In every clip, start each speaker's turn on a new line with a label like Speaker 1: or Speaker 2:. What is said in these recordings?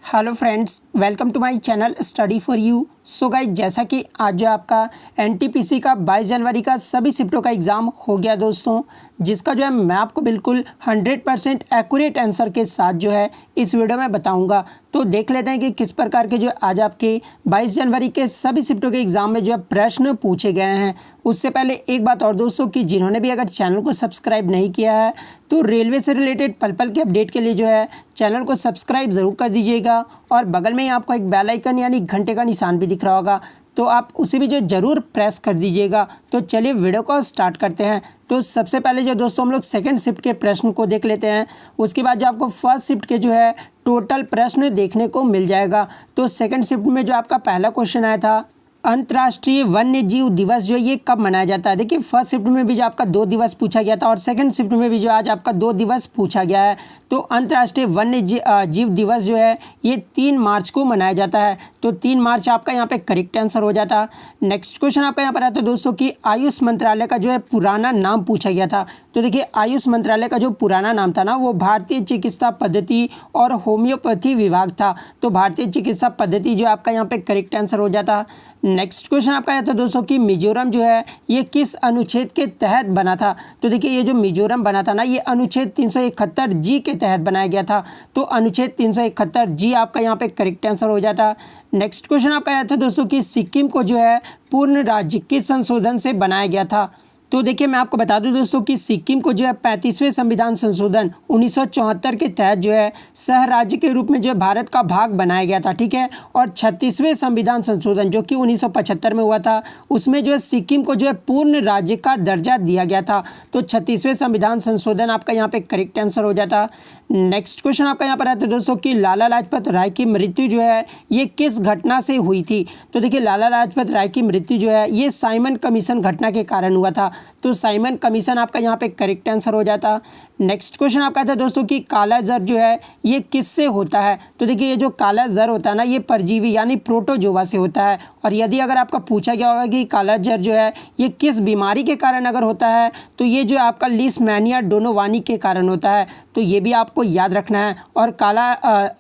Speaker 1: Hello friends, welcome to my channel study for you. So guys, जैसा कि आज जो आपका एनटीपीसी का 22 जनवरी का सभी शिफ्टों का एग्ज़ाम हो गया दोस्तों, जिसका जो है मैं आपको बिल्कुल 100% एक्यूरेट आंसर के साथ जो है इस वीडियो में बताऊंगा। तो देख लेते हैं कि किस प्रकार के जो आज आपके 22 जनवरी के सभी शिफ्टों के एग्ज़ाम में जो है प्रश्न पूछे गए हैं। उससे पहले एक बात और दोस्तों, कि जिन्होंने भी अगर चैनल को सब्सक्राइब नहीं किया है तो रेलवे से रिलेटेड पल पल के अपडेट के लिए जो है चैनल को सब्सक्राइब ज़रूर कर दीजिएगा। और बगल में ही आपको एक बेल आइकन यानी घंटे का निशान भी दिख रहा होगा, तो आप उसे भी जो ज़रूर प्रेस कर दीजिएगा। तो चलिए वीडियो को स्टार्ट करते हैं। तो सबसे पहले जो दोस्तों हम लोग सेकंड शिफ्ट के प्रश्न को देख लेते हैं। उसके बाद जो आपको फर्स्ट शिफ्ट के जो है टोटल प्रश्न देखने को मिल जाएगा। तो सेकंड शिफ्ट में जो आपका पहला क्वेश्चन आया था, अंतर्राष्ट्रीय वन्य जीव दिवस जो है ये कब मनाया जाता है। देखिए, फर्स्ट शिफ्ट में भी जो आपका 2 दिवस पूछा गया था और सेकंड शिफ्ट में भी जो आज आपका 2 दिवस पूछा गया है। तो अंतर्राष्ट्रीय वन्य जीव दिवस जो है ये 3 मार्च को मनाया जाता है। तो 3 मार्च आपका यहाँ पे करेक्ट आंसर हो जाता। नेक्स्ट क्वेश्चन आपका यहाँ पर आता है दोस्तों कि आयुष मंत्रालय का जो है पुराना नाम पूछा गया था। तो देखिए, आयुष मंत्रालय का जो पुराना नाम था ना, वो भारतीय चिकित्सा पद्धति और होम्योपैथी विभाग था। तो भारतीय चिकित्सा पद्धति जो आपका यहाँ पे करेक्ट आंसर हो जाता। नेक्स्ट क्वेश्चन आपका आया था दोस्तों कि मिजोरम जो है ये किस अनुच्छेद के तहत बना था। तो देखिए, ये जो मिजोरम बना था ना, ये अनुच्छेद 371 जी के तहत बनाया गया था। तो अनुच्छेद 371 जी आपका यहाँ पे करेक्ट आंसर हो जाता। नेक्स्ट क्वेश्चन आपका आया था दोस्तों कि सिक्किम को जो है पूर्ण राज्य किस संशोधन से बनाया गया था। तो देखिए, मैं आपको बता दूं दोस्तों कि सिक्किम को जो है 35वें संविधान संशोधन 1974 के तहत जो है सह राज्य के रूप में जो है भारत का भाग बनाया गया था, ठीक है। और 36वें संविधान संशोधन जो कि 1975 में हुआ था, उसमें जो है सिक्किम को जो है पूर्ण राज्य का दर्जा दिया गया था। तो 36वें संविधान संशोधन आपका यहाँ पे करेक्ट आंसर हो जाता। नेक्स्ट क्वेश्चन आपका यहाँ पर आता है दोस्तों कि लाला लाजपत राय की मृत्यु जो है ये किस घटना से हुई थी। तो देखिए, लाला लाजपत राय की मृत्यु जो है ये साइमन कमीशन घटना के कारण हुआ था। तो साइमन कमीशन आपका यहाँ पे करेक्ट आंसर हो जाता। नेक्स्ट क्वेश्चन आपका था दोस्तों कि काला जर जो है ये किससे होता है। तो देखिए, ये जो काला जर होता है ना, ये परजीवी यानी प्रोटोजोआ से होता है। और यदि अगर आपका पूछा गया होगा कि काला जर जो है ये किस बीमारी के कारण अगर होता है, तो ये जो आपका लीशमैनिया डोनोवानी के कारण होता है। तो ये भी आपको याद रखना है। और काला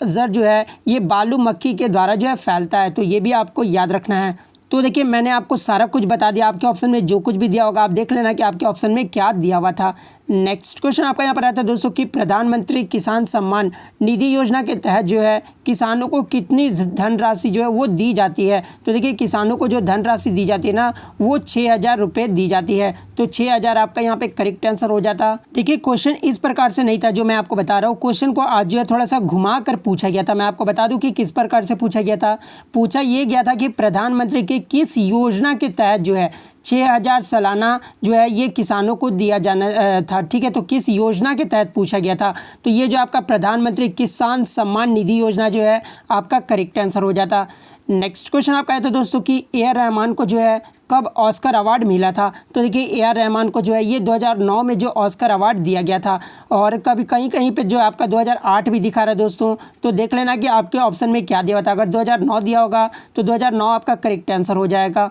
Speaker 1: जर जो है ये बालू मक्खी के द्वारा जो है फैलता है। तो ये भी आपको याद रखना है। तो देखिए, मैंने आपको सारा कुछ बता दिया। आपके ऑप्शन में जो कुछ भी दिया होगा आप देख लेना कि आपके ऑप्शन में क्या दिया हुआ था। नेक्स्ट क्वेश्चन आपका यहाँ पर आता है दोस्तों कि प्रधानमंत्री किसान सम्मान निधि योजना के तहत जो है किसानों को कितनी धनराशि जो है वो दी जाती है। तो देखिए, किसानों को जो धनराशि दी जाती है ना, वो 6,000 रुपये दी जाती है। तो 6,000 आपका यहाँ पे करेक्ट आंसर हो जाता। देखिए, क्वेश्चन इस प्रकार से नहीं था जो मैं आपको बता रहा हूँ। क्वेश्चन को आज जो है थोड़ा सा घुमा कर पूछा गया था। मैं आपको बता दूँ कि किस प्रकार से पूछा गया था। पूछा ये गया था कि प्रधानमंत्री की किस योजना के तहत जो है 6,000 सालाना जो है ये किसानों को दिया जाना था, ठीक है। तो किस योजना के तहत पूछा गया था। तो ये जो आपका प्रधानमंत्री किसान सम्मान निधि योजना जो है आपका करेक्ट आंसर हो जाता। नेक्स्ट क्वेश्चन आपका आया था दोस्तों कि ए आर रहमान को जो है कब ऑस्कर अवार्ड मिला था। तो देखिए, ए आर रहमान को जो है ये 2009 में जो ऑस्कर अवार्ड दिया गया था। और कभी कहीं कहीं पे जो आपका 2008 भी दिखा रहा है दोस्तों। तो देख लेना कि आपके ऑप्शन में क्या दिया हुआ था। अगर 2009 दिया होगा तो 2009 आपका करेक्ट आंसर हो जाएगा।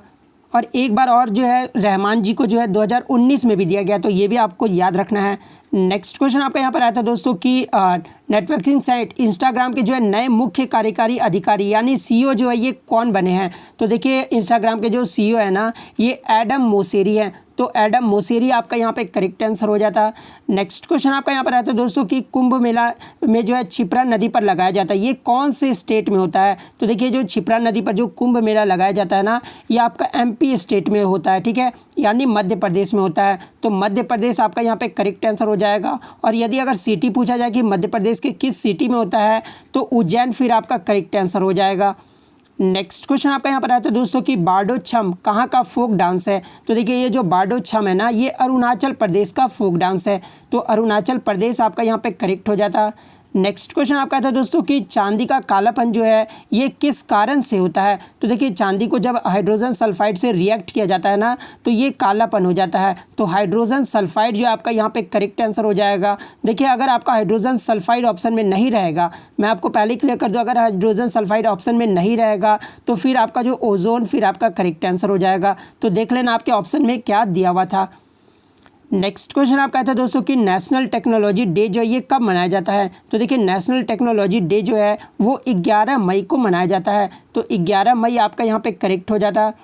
Speaker 1: और एक बार और जो है रहमान जी को जो है 2019 में भी दिया गया। तो ये भी आपको याद रखना है। नेक्स्ट क्वेश्चन आपका यहाँ पर आया था दोस्तों कि नेटवर्किंग साइट इंस्टाग्राम के जो है नए मुख्य कार्यकारी अधिकारी यानी सीईओ जो है ये कौन बने हैं। तो देखिए, इंस्टाग्राम के जो सीईओ है ना, ये एडम मोसेरी हैं। तो एडम मोसेरी आपका यहाँ पे करेक्ट आंसर हो जाता। नेक्स्ट क्वेश्चन आपका यहाँ पर आता है दोस्तों कि कुंभ मेला में जो है क्षिप्रा नदी पर लगाया जाता है, ये कौन से स्टेट में होता है। तो देखिए, जो क्षिप्रा नदी पर जो कुंभ मेला लगाया जाता है ना, ये आपका एमपी स्टेट में होता है, ठीक है, यानी मध्य प्रदेश में होता है। तो मध्य प्रदेश आपका यहाँ पे करेक्ट आंसर हो जाएगा। और यदि अगर सिटी पूछा जाए कि मध्य प्रदेश के किस सिटी में होता है, तो उज्जैन फिर आपका करेक्ट आंसर हो जाएगा। नेक्स्ट क्वेश्चन आपका यहाँ पर आता है दोस्तों कि बारडो छम कहाँ का फोक डांस है। तो देखिए, ये जो बारडो छम है ना, ये अरुणाचल प्रदेश का फोक डांस है। तो अरुणाचल प्रदेश आपका यहाँ पे करेक्ट हो जाता। नेक्स्ट क्वेश्चन आपका था दोस्तों कि चांदी का कालापन जो है ये किस कारण से होता है। तो देखिए, चांदी को जब हाइड्रोजन सल्फाइड से रिएक्ट किया जाता है ना, तो ये कालापन हो जाता है। तो हाइड्रोजन सल्फाइड जो आपका यहाँ पे करेक्ट आंसर हो जाएगा। देखिए, अगर आपका हाइड्रोजन सल्फाइड ऑप्शन में नहीं रहेगा, मैं आपको पहले क्लियर कर दूँ, अगर हाइड्रोजन सल्फाइड ऑप्शन में नहीं रहेगा तो फिर आपका जो ओजोन फिर आपका करेक्ट आंसर हो जाएगा। तो देख लेना आपके ऑप्शन में क्या दिया हुआ था। नेक्स्ट क्वेश्चन आपका था दोस्तों कि नेशनल टेक्नोलॉजी डे जो है ये कब मनाया जाता है। तो देखिए नेशनल टेक्नोलॉजी डे जो है वो 11 मई को मनाया जाता है। तो 11 मई आपका यहाँ पे करेक्ट हो जाता है।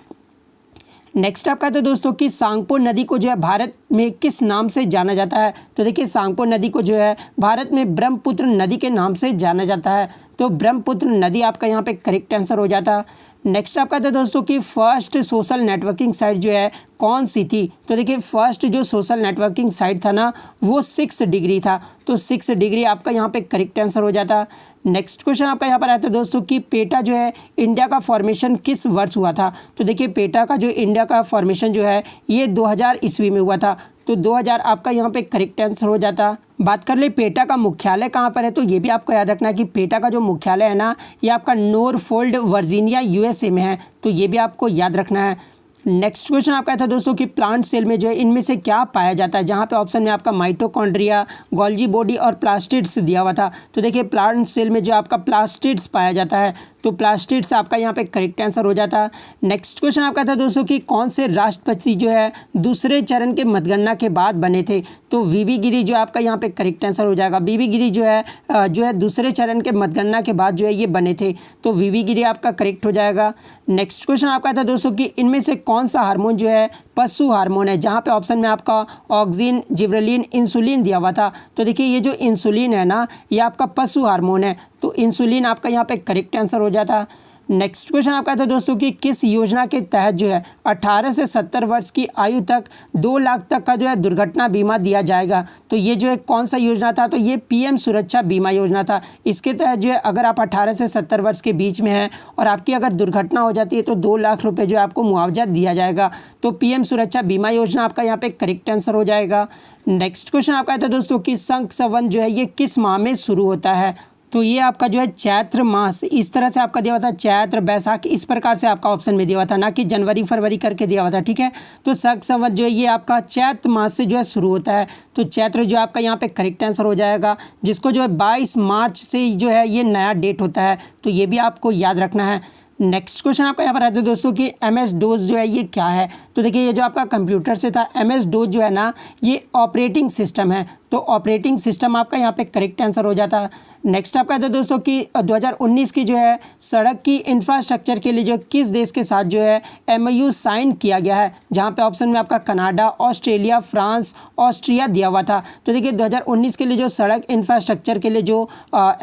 Speaker 1: नेक्स्ट आपका था दोस्तों कि सांगपो नदी को जो है भारत में किस नाम से जाना जाता है। तो देखिए सांगपो नदी को जो है भारत में ब्रह्मपुत्र नदी के नाम से जाना जाता है। तो ब्रह्मपुत्र नदी आपका यहाँ पे करेक्ट आंसर हो जाता। नेक्स्ट आपका था दोस्तों कि फर्स्ट सोशल नेटवर्किंग साइट जो है कौन सी थी। तो देखिए फर्स्ट जो सोशल नेटवर्किंग साइट था ना वो 6 डिग्री था। तो 6 डिग्री आपका यहाँ पे करेक्ट आंसर हो जाता। नेक्स्ट क्वेश्चन आपका यहाँ पर आता है दोस्तों कि पेटा जो है इंडिया का फॉर्मेशन किस वर्ष हुआ था। तो देखिए पेटा का जो इंडिया का फॉर्मेशन जो है ये 2000 ईस्वी में हुआ था। तो 2000 आपका यहाँ पे करेक्ट आंसर हो जाता। बात कर ले पेटा का मुख्यालय कहाँ पर है। तो ये भी आपको याद रखना है कि पेटा का जो मुख्यालय है ना ये आपका नॉरफोल्ड वर्जीनिया यूएसए में है। तो ये भी आपको याद रखना है। नेक्स्ट क्वेश्चन आपका था दोस्तों कि प्लांट सेल में जो है इनमें से क्या पाया जाता है। जहाँ पे ऑप्शन में आपका माइटोकॉन्ड्रिया, गोल्जी बॉडी और प्लास्टिड्स दिया हुआ था। तो देखिए प्लांट सेल में जो आपका प्लास्टिड्स पाया जाता है। तो प्लास्टिड्स आपका यहाँ पे करेक्ट आंसर हो जाता। नेक्स्ट क्वेश्चन आपका था दोस्तों कि कौन से राष्ट्रपति जो है दूसरे चरण के मतगणना के बाद बने थे। तो वीवी गिरी जो आपका यहाँ पे करेक्ट आंसर हो जाएगा। वीवी गिरी जो है दूसरे चरण के मतगणना के बाद जो है ये बने थे। तो वीवी गिरी आपका करेक्ट हो जाएगा। नेक्स्ट क्वेश्चन आपका था दोस्तों कि इनमें से कौन सा हार्मोन जो है पशु हार्मोन है। जहाँ पे ऑप्शन में आपका ऑक्सिन, जिब्रेलिन, इंसुलिन दिया हुआ था। तो देखिए ये जो इंसुलिन है ना ये आपका पशु हार्मोन है। तो इंसुलिन आपका यहाँ पे करेक्ट आंसर हो जाता। नेक्स्ट क्वेश्चन आपका था दोस्तों कि किस योजना के तहत जो है 18 से 70 वर्ष की आयु तक 2 लाख तक का जो है दुर्घटना बीमा दिया जाएगा। तो ये जो है कौन सा योजना था। तो ये पीएम सुरक्षा बीमा योजना था। इसके तहत जो है अगर आप 18 से 70 वर्ष के बीच में हैं और आपकी अगर दुर्घटना हो जाती है तो 2 लाख रुपये जो है आपको मुआवजा दिया जाएगा। तो पीएम सुरक्षा बीमा योजना आपका यहाँ पे करेक्ट आंसर हो जाएगा। नेक्स्ट क्वेश्चन आपका था दोस्तों कि संख संवत जो है ये किस माह में शुरू होता है। तो ये आपका जो है चैत्र मास इस तरह से आपका दिया हुआ था, चैत्र बैसाख इस प्रकार से आपका ऑप्शन में दिया हुआ था, ना कि जनवरी फरवरी करके दिया हुआ था। ठीक है तो संख संवत जो है ये आपका चैत्र मास से जो है शुरू होता है। तो चैत्र जो आपका यहाँ पे करेक्ट आंसर हो जाएगा, जिसको जो है 22 मार्च से जो है ये नया डेट होता है। तो ये भी आपको याद रखना है। नेक्स्ट क्वेश्चन आपका यहाँ पर आता है दोस्तों कि MS DOS जो है ये क्या है। तो देखिए ये जो आपका कंप्यूटर से था MS DOS जो है ना ये ऑपरेटिंग सिस्टम है। तो ऑपरेटिंग सिस्टम आपका यहाँ पे करेक्ट आंसर हो जाता है। नेक्स्ट आपका था दोस्तों कि 2019 की जो है सड़क की इंफ्रास्ट्रक्चर के लिए जो किस देश के साथ जो है MOU साइन किया गया है। जहाँ पे ऑप्शन में आपका कनाडा, ऑस्ट्रेलिया, फ्रांस, ऑस्ट्रिया दिया हुआ था। तो देखिए 2019 के लिए जो सड़क इंफ्रास्ट्रक्चर के लिए जो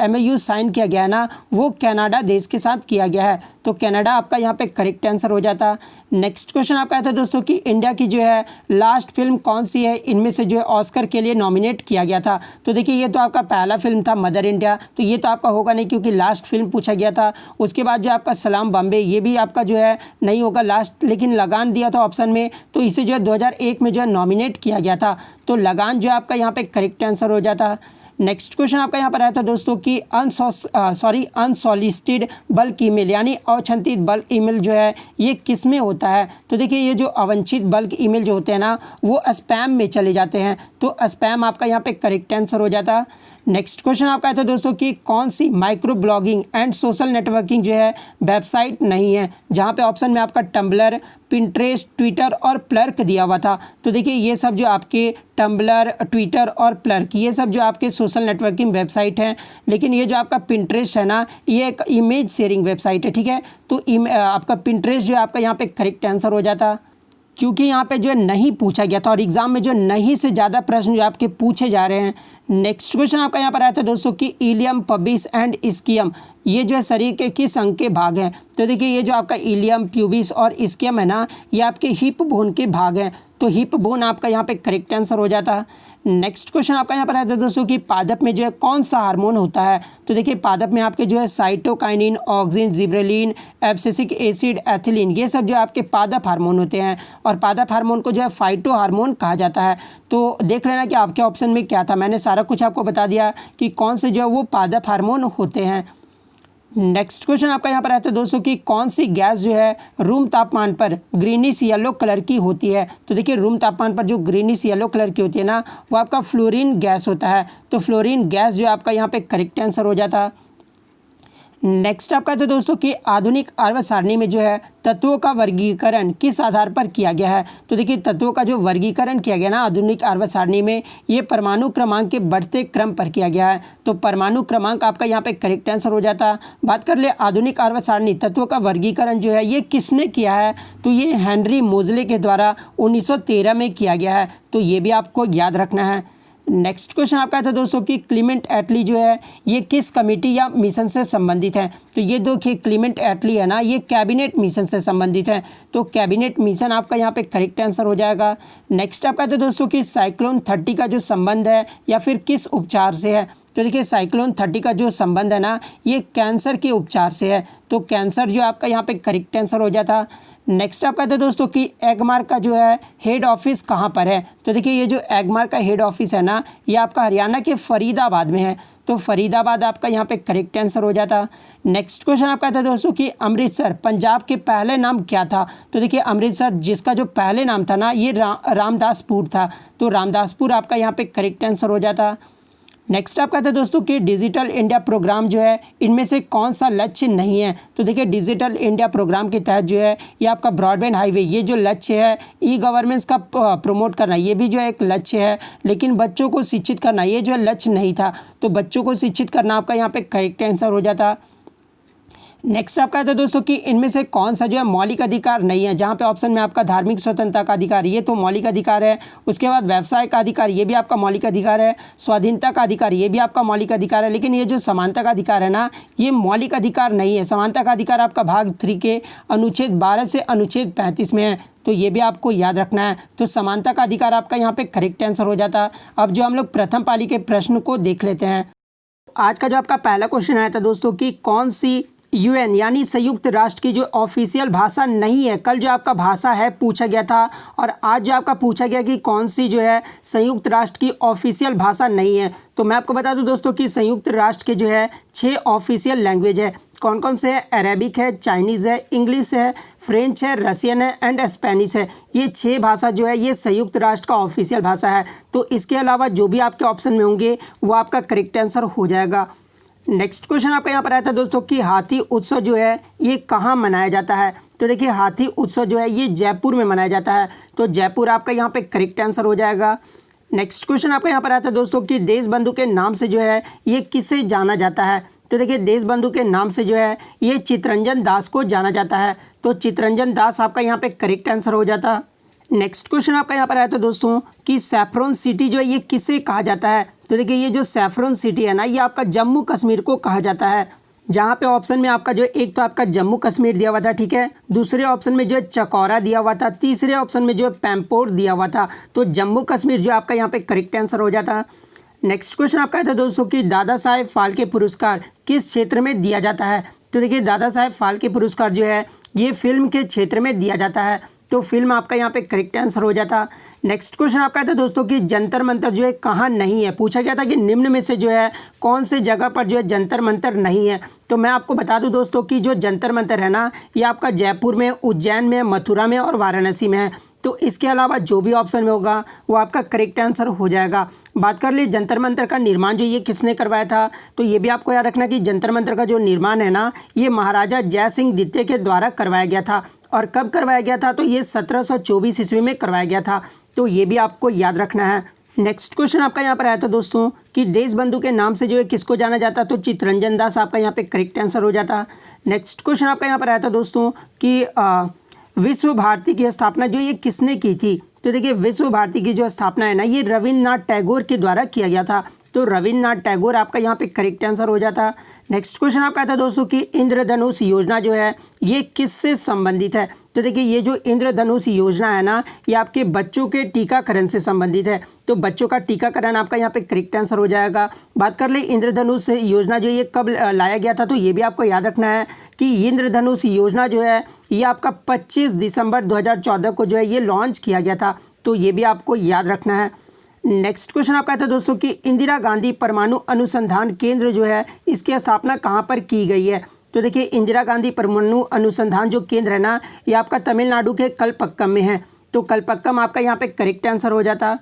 Speaker 1: MOU साइन किया गया है ना वो कनाडा देश के साथ किया गया है। तो कनाडा आपका यहाँ पे करेक्ट आंसर हो जाता। नेक्स्ट क्वेश्चन आपका आता है दोस्तों कि इंडिया की जो है लास्ट फिल्म कौन सी है इनमें से जो है ऑस्कर के लिए नॉमिनेट किया गया था। तो देखिए ये तो आपका पहला फिल्म था मदर इंडिया। तो ये तो आपका होगा नहीं क्योंकि लास्ट फिल्म पूछा गया था। उसके बाद जो आपका सलाम बॉम्बे ये भी आपका जो है नहीं होगा लास्ट, लेकिन लगान दिया था ऑप्शन में। तो इसे जो है 2001 में जो है नॉमिनेट किया गया था। तो लगान जो है आपका यहाँ पे करेक्ट आंसर हो जाता। नेक्स्ट क्वेश्चन आपका यहाँ पर आया था दोस्तों कि अनसॉलिसिटेड बल्क ईमेल यानी अवांछित बल्क ईमेल जो है ये किस में होता है। तो देखिए ये जो अवांछित बल्क ईमेल जो होते हैं ना वो स्पैम में चले जाते हैं। तो स्पैम आपका यहाँ पे करेक्ट आंसर हो जाता। नेक्स्ट क्वेश्चन आपका है तो दोस्तों कि कौन सी micro blogging and social networking जो है वेबसाइट नहीं है। जहाँ पे ऑप्शन में आपका टम्बलर, पिंटरेस्ट, ट्विटर और प्लर्क दिया हुआ था। तो देखिए ये सब जो आपके टम्बलर, ट्विटर और प्लर्क ये सब जो आपके सोशल नेटवर्किंग वेबसाइट हैं। लेकिन ये जो आपका पिंटरेस्ट है ना ये एक इमेज शेयरिंग वेबसाइट है। ठीक है तो आपका पिंटरेस्ट जो है आपका यहाँ पे करेक्ट आंसर हो जाता, क्योंकि यहाँ पे जो है नहीं पूछा गया था और एग्जाम में जो नहीं से ज़्यादा प्रश्न जो आपके पूछे जा रहे हैं। नेक्स्ट क्वेश्चन आपका यहाँ पर आया था दोस्तों कि इलियम, पबिस एंड स्कियम ये जो है शरीर के किस अंग के भाग हैं। तो देखिए ये जो आपका इलियम, प्यूबिस और स्कियम है ना ये आपके हिप बोन के भाग हैं। तो हिप बोन आपका यहाँ पे करेक्ट आंसर हो जाता है। नेक्स्ट क्वेश्चन आपका यहाँ पर आता है दोस्तों कि पादप में जो है कौन सा हार्मोन होता है। तो देखिए पादप में आपके जो है cytokinin, auxin, gibberellin, abscisic acid, ethylene ये सब जो आपके पादप हार्मोन होते हैं। और पादप हार्मोन को जो है फाइटो हार्मोन कहा जाता है। तो देख लेना कि आपके ऑप्शन में क्या था, मैंने सारा कुछ आपको बता दिया कि कौन से जो है वो पादप हार्मोन होते हैं। नेक्स्ट क्वेश्चन आपका यहाँ पर आता है दोस्तों कि कौन सी गैस जो है रूम तापमान पर ग्रीनिश येलो कलर की होती है। तो देखिए रूम तापमान पर जो ग्रीनिश येलो कलर की होती है ना वो आपका फ्लोरीन गैस होता है। तो फ्लोरीन गैस जो है आपका यहाँ पे करेक्ट आंसर हो जाता है। नेक्स्ट आपका था दोस्तों कि आधुनिक आवर्त सारणी में जो है तत्वों का वर्गीकरण किस आधार पर किया गया है। तो देखिए तत्वों का जो वर्गीकरण किया गया ना आधुनिक आवर्त सारणी में, ये परमाणु क्रमांक के बढ़ते क्रम पर किया गया है। तो परमाणु क्रमांक आपका यहाँ पे करेक्ट आंसर हो जाता। बात कर ले आधुनिक आवर्त सारणी तत्वों का वर्गीकरण जो है ये किसने किया है, तो ये हेनरी मोजले के द्वारा 1913 में किया गया है। तो ये भी आपको याद रखना है। नेक्स्ट क्वेश्चन आपका था दोस्तों कि क्लीमेंट एटली जो है ये किस कमेटी या मिशन से संबंधित है। तो ये देखिए क्लीमेंट एटली है ना, ये कैबिनेट मिशन से संबंधित है। तो कैबिनेट मिशन आपका यहाँ पे करेक्ट आंसर हो जाएगा। नेक्स्ट आपका था दोस्तों कि साइक्लोन 30 का जो संबंध है या फिर किस उपचार से है। तो देखिए साइक्लोन 30 का जो संबंध है ना ये कैंसर के उपचार से है। तो कैंसर जो आपका यहाँ पे करेक्ट आंसर हो जाता। नेक्स्ट आप कहते हैं दोस्तों कि एगमार्क का जो है हेड ऑफिस कहाँ पर है। तो देखिए ये जो एगमार्क का हेड ऑफिस है ना ये आपका हरियाणा के फरीदाबाद में है। तो फरीदाबाद आपका यहाँ पे करेक्ट आंसर हो जाता। नेक्स्ट क्वेश्चन आप कहते हैं दोस्तों कि अमृतसर पंजाब के पहले नाम क्या था। तो देखिए अमृतसर जिसका जो पहले नाम था ना ये रामदासपुर था। तो रामदासपुर आपका यहाँ पे करेक्ट आंसर हो जाता। नेक्स्ट आप कहते हैं दोस्तों कि डिजिटल इंडिया प्रोग्राम जो है इनमें से कौन सा लक्ष्य नहीं है। तो देखिए डिजिटल इंडिया प्रोग्राम के तहत जो है ये आपका ब्रॉडबैंड हाईवे ये जो लक्ष्य है ई गवर्नेंस का प्रमोट करना ये भी जो है एक लक्ष्य है। लेकिन बच्चों को शिक्षित करना ये जो लक्ष्य नहीं था। तो बच्चों को शिक्षित करना आपका यहाँ पे करेक्ट आंसर हो जाता। नेक्स्ट आप कहते हैं दोस्तों कि इनमें से कौन सा जो है मौलिक अधिकार नहीं है। जहाँ पे ऑप्शन में आपका धार्मिक स्वतंत्रता का अधिकार ये तो मौलिक अधिकार है। उसके बाद व्यवसाय का अधिकार ये भी आपका मौलिक अधिकार है। स्वाधीनता का अधिकार ये भी आपका मौलिक अधिकार है। लेकिन ये जो समानता का अधिकार है ना ये मौलिक अधिकार नहीं है। समानता का अधिकार आपका भाग 3 के अनुच्छेद 12 से अनुच्छेद 35 में है। तो ये भी आपको याद रखना है। तो समानता का अधिकार आपका यहाँ पे करेक्ट आंसर हो जाता। अब जो हम लोग प्रथम पाली के प्रश्न को देख लेते हैं। आज का जो आपका पहला क्वेश्चन आया था दोस्तों कि कौन सी यूएन यानी संयुक्त राष्ट्र की जो ऑफिशियल भाषा नहीं है। कल जो आपका भाषा है पूछा गया था और आज जो आपका पूछा गया कि कौन सी जो है संयुक्त राष्ट्र की ऑफिशियल भाषा नहीं है। तो मैं आपको बता दूं दोस्तों कि संयुक्त राष्ट्र के जो है 6 ऑफिशियल लैंग्वेज है। कौन कौन से है, अरेबिक है, चाइनीज़ है, इंग्लिश है, फ्रेंच है, रशियन है एंड स्पेनिश है। ये 6 भाषा जो है ये संयुक्त राष्ट्र का ऑफिशियल भाषा है। तो इसके अलावा जो भी आपके ऑप्शन में होंगे वो आपका करेक्ट आंसर हो जाएगा। नेक्स्ट क्वेश्चन आपका यहाँ पर आया था दोस्तों कि हाथी उत्सव जो है ये कहाँ मनाया जाता है। तो देखिए हाथी उत्सव जो है ये जयपुर में मनाया जाता है। तो जयपुर आपका यहाँ पे करेक्ट आंसर हो जाएगा। नेक्स्ट क्वेश्चन आपका यहाँ पर आया था दोस्तों कि देशबंधु के नाम से जो है ये किसे जाना जाता है। तो देखिए देशबंधु के नाम से जो है ये चित्तरंजन दास को जाना जाता है। तो चित्तरंजन दास आपका यहाँ पे करेक्ट आंसर हो जाता। नेक्स्ट क्वेश्चन आपका यहाँ पर आया था दोस्तों कि सैफरन सिटी जो है ये किसे कहा जाता है। तो देखिए ये जो सैफरन सिटी है ना ये आपका जम्मू कश्मीर को कहा जाता है। जहाँ पे ऑप्शन में आपका जो एक तो आपका जम्मू कश्मीर दिया हुआ था, ठीक है, दूसरे ऑप्शन में जो है चकौरा दिया हुआ था, तीसरे ऑप्शन में जो है पैम्पोर दिया हुआ था। तो जम्मू कश्मीर जो आपका यहाँ पे करेक्ट आंसर हो जाता। नेक्स्ट क्वेश्चन आपका था दोस्तों कि दादा साहेब फाल्के पुरस्कार किस क्षेत्र में दिया जाता है। तो देखिए दादा साहेब फाल्के पुरस्कार जो है ये फिल्म के क्षेत्र में दिया जाता है। तो फिल्म आपका यहाँ पे करेक्ट आंसर हो जाता। नेक्स्ट क्वेश्चन आपका था दोस्तों कि जंतर मंतर जो है कहाँ नहीं है। पूछा गया था कि निम्न में से जो है कौन से जगह पर जो है जंतर मंतर नहीं है। तो मैं आपको बता दूं दोस्तों कि जो जंतर मंतर है ना ये आपका जयपुर में, उज्जैन में, मथुरा में और वाराणसी में है। तो इसके अलावा जो भी ऑप्शन में होगा वो आपका करेक्ट आंसर हो जाएगा। बात कर लिए जंतर मंतर का निर्माण जो ये किसने करवाया था। तो ये भी आपको याद रखना कि जंतर मंतर का जो निर्माण है ना ये महाराजा जय सिंह द्वितीय के द्वारा करवाया गया था। और कब करवाया गया था, तो ये 1724 ईस्वी में करवाया गया था। तो ये भी आपको याद रखना है। नेक्स्ट क्वेश्चन आपका यहाँ पर आया था दोस्तों कि देशबंधु के नाम से जो है किसको जाना जाता। तो चित्तरंजन दास आपका यहाँ पे करेक्ट आंसर हो जाता। नेक्स्ट क्वेश्चन आपका यहाँ पर आया था दोस्तों कि विश्व भारती की स्थापना जो ये किसने की थी। तो देखिए विश्व भारती की जो स्थापना है ना ये रविन्द्रनाथ टैगोर के द्वारा किया गया था। तो रविन्द्रनाथ टैगोर आपका यहाँ पे करेक्ट आंसर हो जाता। नेक्स्ट क्वेश्चन आपका था दोस्तों कि इंद्रधनुष योजना जो है ये किससे संबंधित है। तो देखिए ये जो इंद्रधनुष योजना है ना ये आपके बच्चों के टीकाकरण से संबंधित है। तो बच्चों का टीकाकरण आपका यहाँ पे करेक्ट आंसर हो जाएगा। बात कर ले इंद्रधनुष योजना जो ये कब लाया गया था। तो ये भी आपको याद रखना है कि इंद्रधनुष योजना जो है ये आपका 25 दिसंबर 2014 को जो है ये लॉन्च किया गया था। तो ये भी आपको याद रखना है। नेक्स्ट क्वेश्चन आपका था दोस्तों कि इंदिरा गांधी परमाणु अनुसंधान केंद्र जो है इसकी स्थापना कहाँ पर की गई है। तो देखिए इंदिरा गांधी परमाणु अनुसंधान जो केंद्र है ना ये आपका तमिलनाडु के कलपक्कम में है। तो कलपक्कम आपका यहाँ पे करेक्ट आंसर हो जाता।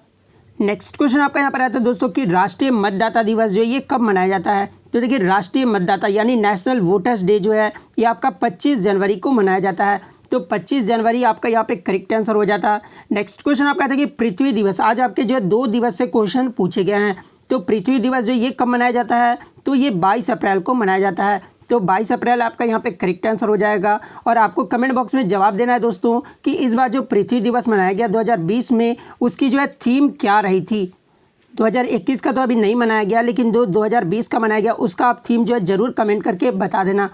Speaker 1: नेक्स्ट क्वेश्चन आपका यहाँ पर आता है दोस्तों कि राष्ट्रीय मतदाता दिवस जो है ये कब मनाया जाता है। तो देखिए राष्ट्रीय मतदाता यानी नेशनल वोटर्स डे जो है ये आपका 25 जनवरी को मनाया जाता है। तो 25 जनवरी आपका यहाँ पे करेक्ट आंसर हो जाता है। नेक्स्ट क्वेश्चन आपका था कि पृथ्वी दिवस, आज आपके जो है 2 दिवस से क्वेश्चन पूछे गए हैं। तो पृथ्वी दिवस जो ये कब मनाया जाता है, तो ये 22 अप्रैल को मनाया जाता है। तो 22 अप्रैल आपका यहाँ पे करेक्ट आंसर हो जाएगा। और आपको कमेंट बॉक्स में जवाब देना है दोस्तों कि इस बार जो पृथ्वी दिवस मनाया गया 2020 में, उसकी जो है थीम क्या रही थी। 2021 का तो अभी नहीं मनाया गया, लेकिन जो 2020 का मनाया गया उसका आप थीम जो है ज़रूर कमेंट करके बता देना।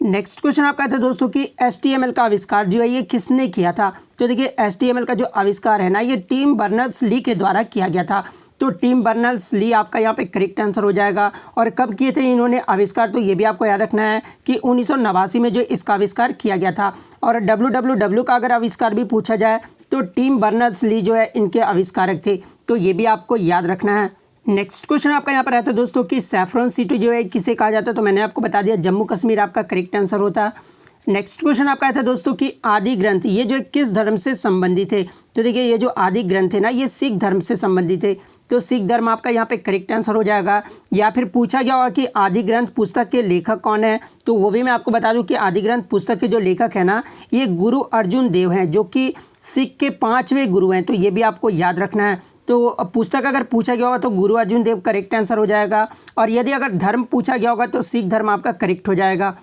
Speaker 1: नेक्स्ट क्वेश्चन आपका था दोस्तों कि HTML का आविष्कार जो है ये किसने किया था। तो देखिए HTML का जो आविष्कार है ना, ये टिम बर्नर्स-ली के द्वारा किया गया था। तो टिम बर्नर्स-ली आपका यहाँ पे करेक्ट आंसर हो जाएगा। और कब किए थे इन्होंने आविष्कार, तो ये भी आपको याद रखना है कि 1989 में जो इसका आविष्कार किया गया था। और WWW का अगर आविष्कार भी पूछा जाए तो टिम बर्नर्स-ली जो है इनके आविष्कारक थे। तो ये भी आपको याद रखना है। नेक्स्ट क्वेश्चन आपका यहाँ पर रहता है दोस्तों कि सैफरन सिटी जो है किसे कहा जाता है। तो मैंने आपको बता दिया जम्मू कश्मीर आपका करेक्ट आंसर होता है। नेक्स्ट क्वेश्चन आपका था दोस्तों कि आदि ग्रंथ ये जो किस धर्म से संबंधित है। तो देखिए ये जो आदि ग्रंथ है ना, ये सिख धर्म से संबंधित है। तो सिख धर्म आपका यहाँ पे करेक्ट आंसर हो जाएगा। या फिर पूछा गया होगा कि आदि ग्रंथ पुस्तक के लेखक कौन है, तो वो भी मैं आपको बता दूं कि आदि ग्रंथ पुस्तक के जो लेखक है ना, ये गुरु अर्जुन देव हैं, जो कि सिख के 5वें गुरु हैं। तो ये भी आपको याद रखना है। तो पुस्तक अगर पूछा गया होगा तो गुरु अर्जुन देव करेक्ट आंसर हो जाएगा। और यदि अगर धर्म पूछा गया होगा तो सिख धर्म आपका करेक्ट हो जाएगा।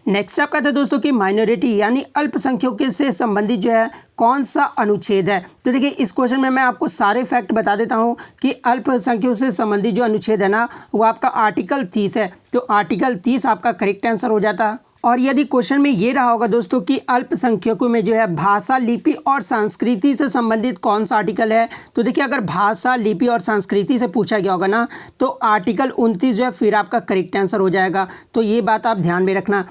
Speaker 1: नेक्स्ट आपका था दोस्तों कि माइनॉरिटी यानी अल्पसंख्यकों से संबंधित जो है कौन सा अनुच्छेद है। तो देखिए इस क्वेश्चन में मैं आपको सारे फैक्ट बता देता हूं कि अल्पसंख्यकों से संबंधित जो अनुच्छेद है ना, वो आपका आर्टिकल 30 है। तो आर्टिकल 30 आपका करेक्ट आंसर हो जाता है। और यदि क्वेश्चन में ये रहा होगा दोस्तों कि अल्पसंख्यकों में जो है भाषा, लिपि और संस्कृति से संबंधित कौन सा आर्टिकल है, तो देखिए अगर भाषा, लिपि और संस्कृति से पूछा गया होगा ना, तो आर्टिकल 29 जो है फिर आपका करेक्ट आंसर हो जाएगा। तो ये बात आप ध्यान में रखना।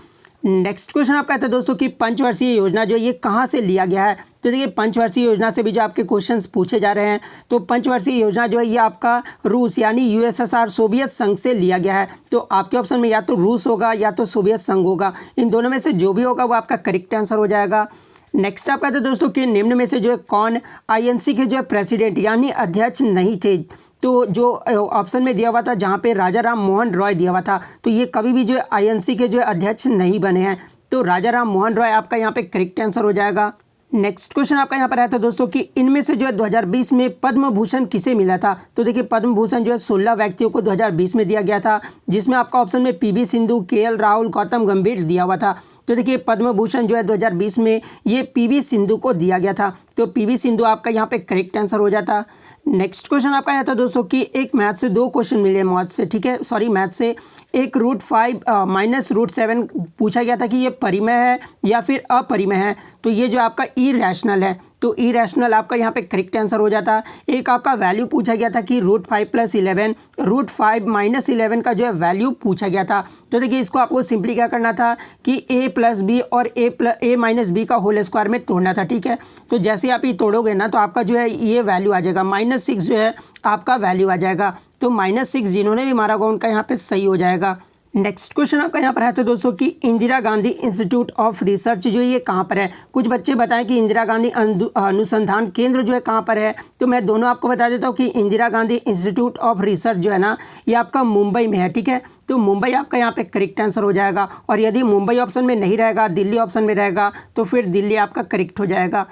Speaker 1: नेक्स्ट क्वेश्चन आपका था दोस्तों कि पंचवर्षीय योजना जो ये कहाँ से लिया गया है। तो देखिए पंचवर्षीय योजना से भी जो आपके क्वेश्चंस पूछे जा रहे हैं, तो पंचवर्षीय योजना जो है ये आपका रूस यानी USSR सोवियत संघ से लिया गया है। तो आपके ऑप्शन में या तो रूस होगा या तो सोवियत संघ होगा, इन दोनों में से जो भी होगा वो आपका करेक्ट आंसर हो जाएगा। नेक्स्ट आपका था दोस्तों कि निम्न में से जो है कौन INC के जो है प्रेसिडेंट यानी अध्यक्ष नहीं थे। तो जो ऑप्शन में दिया हुआ था जहाँ पे राजा राम मोहन रॉय दिया हुआ था, तो ये कभी भी जो है INC के जो है अध्यक्ष नहीं बने हैं। तो राजा राम मोहन रॉय आपका यहाँ पे करेक्ट आंसर हो जाएगा। नेक्स्ट क्वेश्चन आपका यहाँ पर आया था दोस्तों कि इनमें से जो है 2020 में पद्म भूषण किसे मिला था। तो देखिए पद्म भूषण जो है 16 व्यक्तियों को 2020 में दिया गया था, जिसमें आपका ऑप्शन में PV सिंधु, KL राहुल, गौतम गंभीर दिया हुआ था। तो देखिए पद्म भूषण जो है 2020 में ये PV सिंधु को दिया गया था। तो PV सिंधु आपका यहाँ पे करेक्ट आंसर हो जाता। नेक्स्ट क्वेश्चन आपका आया था दोस्तों कि एक मैथ से 2 क्वेश्चन मिले, मैथ से एक √5 माइनस √7 पूछा गया था कि ये परिमेय है या फिर अपरिमेय है। तो ये जो आपका इरेशनल है, तो इरेशनल आपका यहाँ पे करेक्ट आंसर हो जाता। एक आपका वैल्यू पूछा गया था कि √5 + 11, √5 - 11 का जो है वैल्यू पूछा गया था। तो देखिए इसको आपको सिंपली क्या करना था कि a + b और a - b का होल स्क्वायर में तोड़ना था, ठीक है। तो जैसे आप ये तोड़ोगे ना, तो आपका जो है ये वैल्यू आ जाएगा, -6 जो है आपका वैल्यू आ जाएगा। तो -6 जिन्होंने भी मारा होगा उनका यहाँ पे सही हो जाएगा। नेक्स्ट क्वेश्चन आपका यहाँ पर है तो दोस्तों कि Indira Gandhi institute of research जो ये कहाँ पर है। कुछ बच्चे बताएं कि इंदिरा गांधी अनुसंधान केंद्र जो है कहाँ पर है। तो मैं दोनों आपको बता देता हूँ कि Indira Gandhi institute of research जो है ना, ये आपका मुंबई में है, ठीक है। तो मुंबई आपका यहाँ पे करेक्ट आंसर हो जाएगा। और यदि मुंबई ऑप्शन में नहीं रहेगा, दिल्ली ऑप्शन में रहेगा, तो फिर दिल्ली आपका करेक्ट हो जाएगा।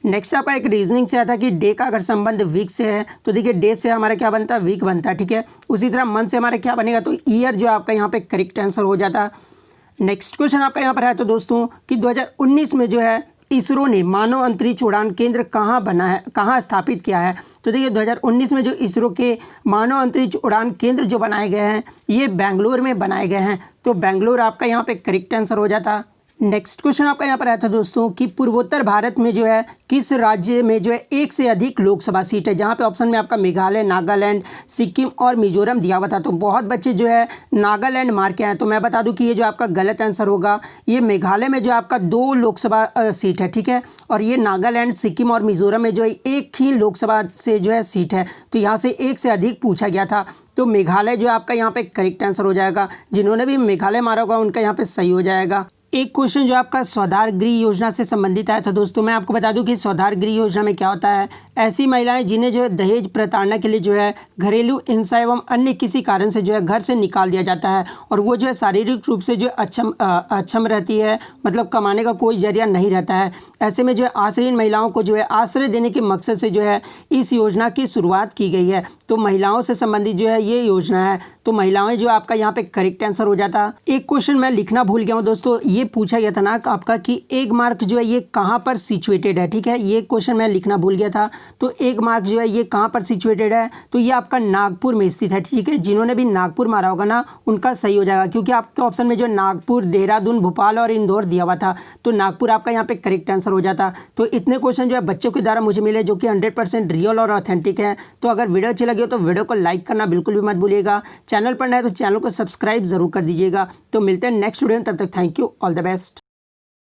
Speaker 1: नेक्स्ट आपका एक रीजनिंग से आता है कि डे का अगर संबंध वीक से है, तो देखिए डे से हमारा क्या बनता है, वीक बनता है, ठीक है। उसी तरह मंथ से हमारा क्या बनेगा, तो ईयर जो आपका यहाँ पे करेक्ट आंसर हो जाता है। नेक्स्ट क्वेश्चन आपका यहाँ पर है तो दोस्तों कि 2019 में जो है इसरो ने मानव अंतरिक्ष उड़ान केंद्र कहाँ स्थापित किया है। तो देखिए 2019 में जो इसरो के मानव अंतरिक्ष उड़ान केंद्र जो बनाए गए हैं, ये बेंगलोर में बनाए गए हैं। तो बेंगलोर आपका यहाँ पे करेक्ट आंसर हो जाता है। नेक्स्ट क्वेश्चन आपका यहाँ पर आया था दोस्तों कि पूर्वोत्तर भारत में जो है किस राज्य में जो है 1 से अधिक लोकसभा सीट है, जहाँ पे ऑप्शन में आपका मेघालय, नागालैंड, सिक्किम और मिजोरम दिया हुआ था। तो बहुत बच्चे जो है नागालैंड मार के आए, तो मैं बता दूं कि ये जो आपका गलत आंसर होगा। ये मेघालय में जो आपका 2 लोकसभा सीट है, ठीक है। और ये नागालैंड, सिक्किम और मिजोरम में जो है 1 ही लोकसभा से जो है सीट है। तो यहाँ से 1 से अधिक पूछा गया था। तो मेघालय जो आपका यहाँ पे करेक्ट आंसर हो जाएगा। जिन्होंने भी मेघालय मारा होगा उनका यहाँ पे सही हो जाएगा। एक क्वेश्चन जो आपका स्वाधार गृह योजना से संबंधित आया था दोस्तों। मैं आपको बता दूं कि स्वाधार गृह योजना में क्या होता है। ऐसी महिलाएं जिन्हें जो है दहेज प्रताड़ना के लिए जो है घरेलू हिंसा एवं अन्य किसी कारण से जो है घर से निकाल दिया जाता है और वो जो है शारीरिक रूप से जो अक्षम रहती है, मतलब कमाने का कोई जरिया नहीं रहता है। ऐसे में जो है आश्रयहीन महिलाओं को जो है आश्रय देने के मकसद से जो है इस योजना की शुरुआत की गई है। तो महिलाओं से संबंधित जो है ये योजना है। तो महिलाएं जो आपका यहाँ पे करेक्ट आंसर हो जाता। एक क्वेश्चन मैं लिखना भूल गया हूँ दोस्तों, ये पूछा गया था ना आपका कि एक मार्क जो है ये कहाँ पर सिचुएटेड है। ठीक है, ये क्वेश्चन मैं लिखना भूल गया था। तो एक मार्क जो है ये कहाँ पर सिचुएटेड है, तो ये आपका नागपुर में स्थित है। ठीक है, जिन्होंने भी नागपुर मारा होगा ना उनका सही हो जाएगा, क्योंकि आपके ऑप्शन में जो नागपुर, देहरादून, भोपाल और इंदौर दिया हुआ था, तो नागपुर आपका यहाँ पे करेक्ट आंसर हो जाता। तो इतने क्वेश्चन जो है बच्चों के द्वारा मुझे मिले जो कि 100% रियल और ऑथेंटिक है। तो अगर वीडियो अच्छी लगी हो तो वीडियो को लाइक करना बिल्कुल भी मत भूलिएगा। चैनल पर नए तो चैनल को सब्सक्राइब जरूर कर दीजिएगा। तो मिलते हैं नेक्स्ट वीडियो में, तब तक thank you, all the best.